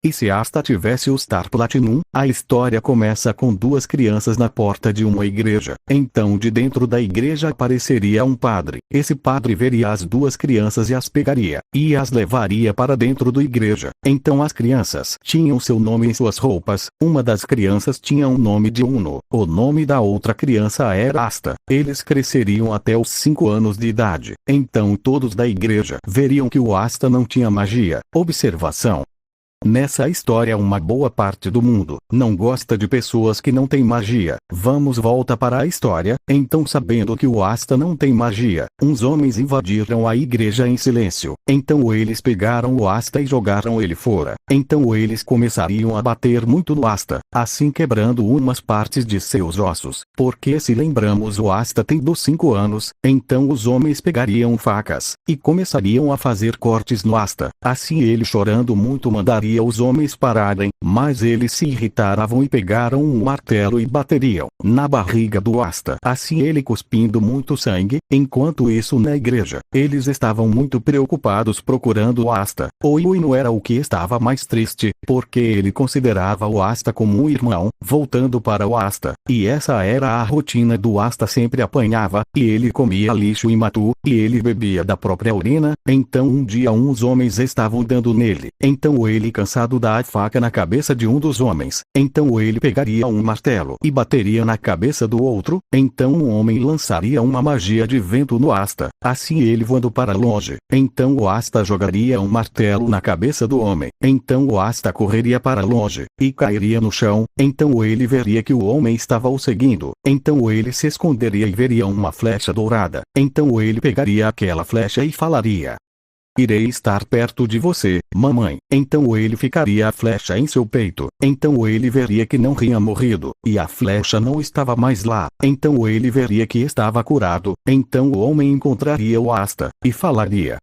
E se Asta tivesse o Star Platinum, a história começa com duas crianças na porta de uma igreja. Então de dentro da igreja apareceria um padre. Esse padre veria as duas crianças e as pegaria, e as levaria para dentro da igreja. Então as crianças tinham seu nome em suas roupas. Uma das crianças tinha o nome de Uno. O nome da outra criança era Asta. Eles cresceriam até os 5 anos de idade. Então todos da igreja veriam que o Asta não tinha magia. Observação: nessa história uma boa parte do mundo não gosta de pessoas que não têm magia. Vamos volta para a história. Então, sabendo que o Asta não tem magia, uns homens invadiram a igreja em silêncio. Então eles pegaram o Asta e jogaram ele fora. Então eles começariam a bater muito no Asta, assim quebrando umas partes de seus ossos. Porque se lembramos, o Asta tem dos 5 anos. Então os homens pegariam facas e começariam a fazer cortes no Asta. Assim ele, chorando muito, mandaria os homens pararem, mas eles se irritavam e pegaram um martelo e bateriam na barriga do Asta. Assim ele cuspindo muito sangue. Enquanto isso, na igreja, eles estavam muito preocupados procurando o Asta. O Uno era o que estava mais triste, porque ele considerava o Asta como um irmão. Voltando para o Asta, e essa era a rotina do Asta: sempre apanhava, e ele comia lixo imaturo, e ele bebia da própria urina. Então um dia uns homens estavam dando nele. Então ele, cansado, dá a faca na cabeça de um dos homens. Então ele pegaria um martelo e bateria na cabeça do outro. Então um homem lançaria uma magia de vento no Asta. Assim ele, voando para longe. Então o Asta jogaria um martelo na cabeça do homem. Então o Asta correria para longe e cairia no chão. Então ele veria que o homem estava o seguindo. Então ele se esconderia e veria uma flecha dourada. Então ele pegaria aquela flecha e falaria: irei estar perto de você, mamãe. Então ele ficaria a flecha em seu peito. Então ele veria que não tinha morrido, e a flecha não estava mais lá. Então ele veria que estava curado. Então o homem encontraria o Asta e falaria: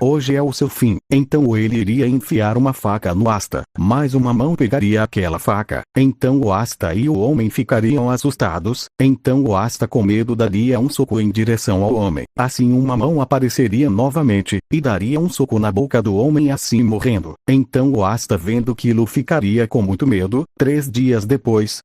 hoje é o seu fim. Então ele iria enfiar uma faca no Asta, mas uma mão pegaria aquela faca. Então o Asta e o homem ficariam assustados. Então o Asta, com medo, daria um soco em direção ao homem. Assim uma mão apareceria novamente e daria um soco na boca do homem, assim morrendo. Então o Asta, vendo aquilo, ficaria com muito medo. 3 dias depois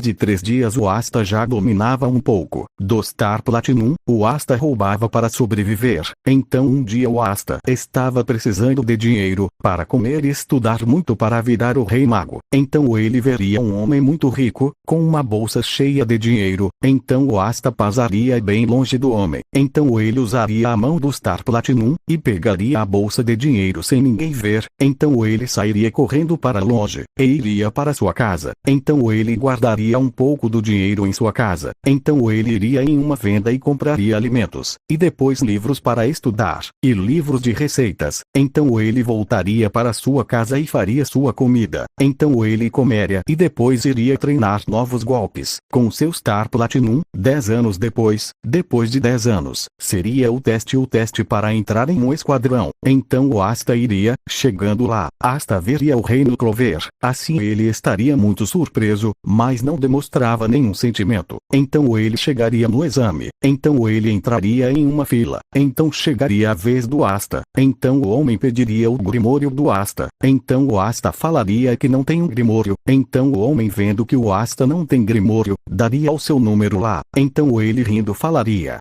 de 3 dias, o Asta já dominava um pouco do Star Platinum. O Asta roubava para sobreviver. Então um dia o Asta estava precisando de dinheiro para comer e estudar muito para virar o Rei Mago. Então ele veria um homem muito rico, com uma bolsa cheia de dinheiro. Então o Asta passaria bem longe do homem. Então ele usaria a mão do Star Platinum e pegaria a bolsa de dinheiro sem ninguém ver. Então ele sairia correndo para longe e iria para sua casa. Então ele guardaria um pouco do dinheiro em sua casa. Então ele iria em uma venda e compraria alimentos, e depois livros para estudar, e livros de receitas. Então ele voltaria para sua casa e faria sua comida. Então ele comeria e depois iria treinar novos golpes com seu Star Platinum. 10 anos depois de 10 anos, seria o teste para entrar em um esquadrão. Então o Asta iria, chegando lá, Asta veria o Reino Clover. Assim ele estaria muito surpreso, mas não demonstrava nenhum sentimento. Então ele chegaria no exame. Então ele entraria em uma fila. Então chegaria a vez do Asta. Então o homem pediria o grimório do Asta. Então o Asta falaria que não tem um grimório. Então o homem, vendo que o Asta não tem grimório, daria o seu número lá. Então ele, rindo, falaria: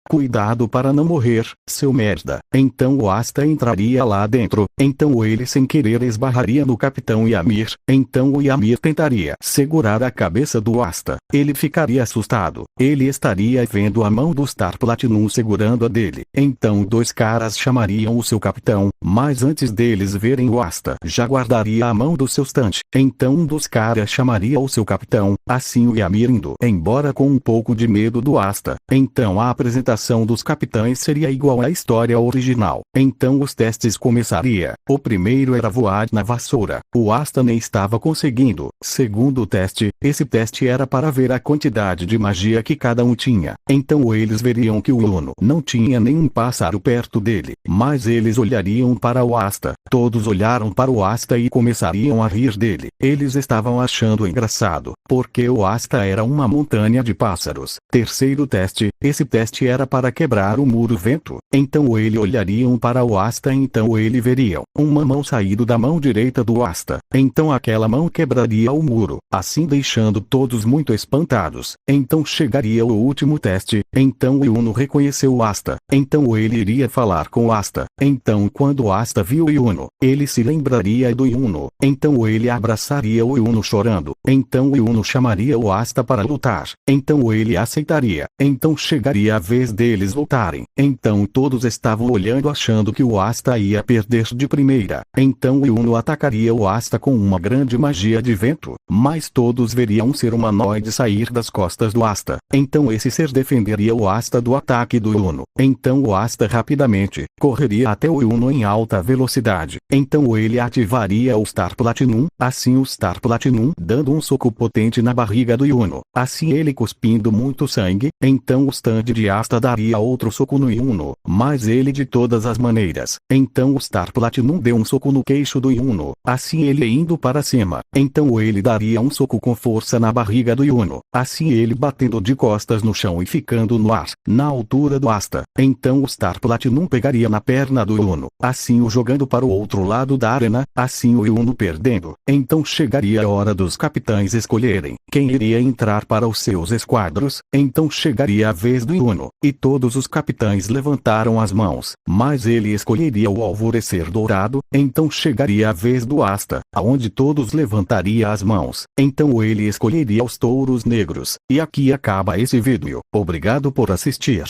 cuidado para não morrer, seu merda. Então o Asta entraria lá dentro. Então ele, sem querer, esbarraria no Capitão Ymir. Então o Ymir tentaria segurar a cabeça do Asta. Ele ficaria assustado. Ele estaria vendo a mão do Star Platinum segurando a dele. Então 2 caras chamariam o seu capitão, mas antes deles verem o Asta, já guardaria a mão do seu estante. Então um dos caras chamaria o seu capitão. Assim o Ymir, indo embora com um pouco de medo do Asta. Então a apresentação dos capitães seria igual à história original. Então os testes começaria. O primeiro era voar na vassoura. O Asta nem estava conseguindo. Segundo teste, esse teste era para ver a quantidade de magia que cada um tinha. Então eles veriam que o Uno não tinha nenhum pássaro perto dele, mas eles olhariam para o Asta. Todos olharam para o Asta e começariam a rir dele. Eles estavam achando engraçado, porque o Asta era uma montanha de pássaros. Terceiro teste, esse teste era para quebrar o muro vento. Então ele olharia um para o asta, então ele veria uma mão sair da mão direita do asta. Então aquela mão quebraria o muro, assim deixando todos muito espantados. Então chegaria o último teste. Então o Yuno reconheceu o asta. Então ele iria falar com o asta. Então quando o asta viu o Yuno, ele se lembraria do Yuno. Então ele abraçaria o Yuno chorando. Então o Yuno chamaria o asta para lutar. Então ele aceitaria. Então chegaria a vez deles lutarem. Então todos estavam olhando achando que o asta ia perder de primeira. Então o Yuno atacaria o asta com uma grande magia de vento. Mas todos veriam um ser humanoide sair das costas do asta. Então esse ser defenderia o asta do ataque do Yuno. Então o asta rapidamente correria até o Yuno em alta velocidade. Então ele ativaria o Star Platinum. Assim o Star Platinum dando um soco potente na barriga do Yuno. Assim ele cuspindo muito sangue. Então o stand de asta daria outro soco no Yuno. Mas ele de todas as maneiras. Então o Star Platinum deu um soco no queixo do Yuno. Assim ele indo para cima. Então ele daria um soco com força na barriga do Yuno. Assim ele batendo de costas no chão e ficando no ar, na altura do asta. Então o Star Platinum pegaria na perna do Yuno. Assim o jogando para o outro lado da arena. Assim o Yuno perdendo. Então chegaria a hora dos capitães escolherem quem iria entrar para os seus esquadros. Então chegaria a vez do Yuno. E todos os capitães levantaram as mãos. Mas ele escolheria o alvorecer dourado. Então chegaria a vez do asta, aonde todos levantariam as mãos. Então ele escolheria os touros negros. E aqui acaba esse vídeo. Obrigado por assistir.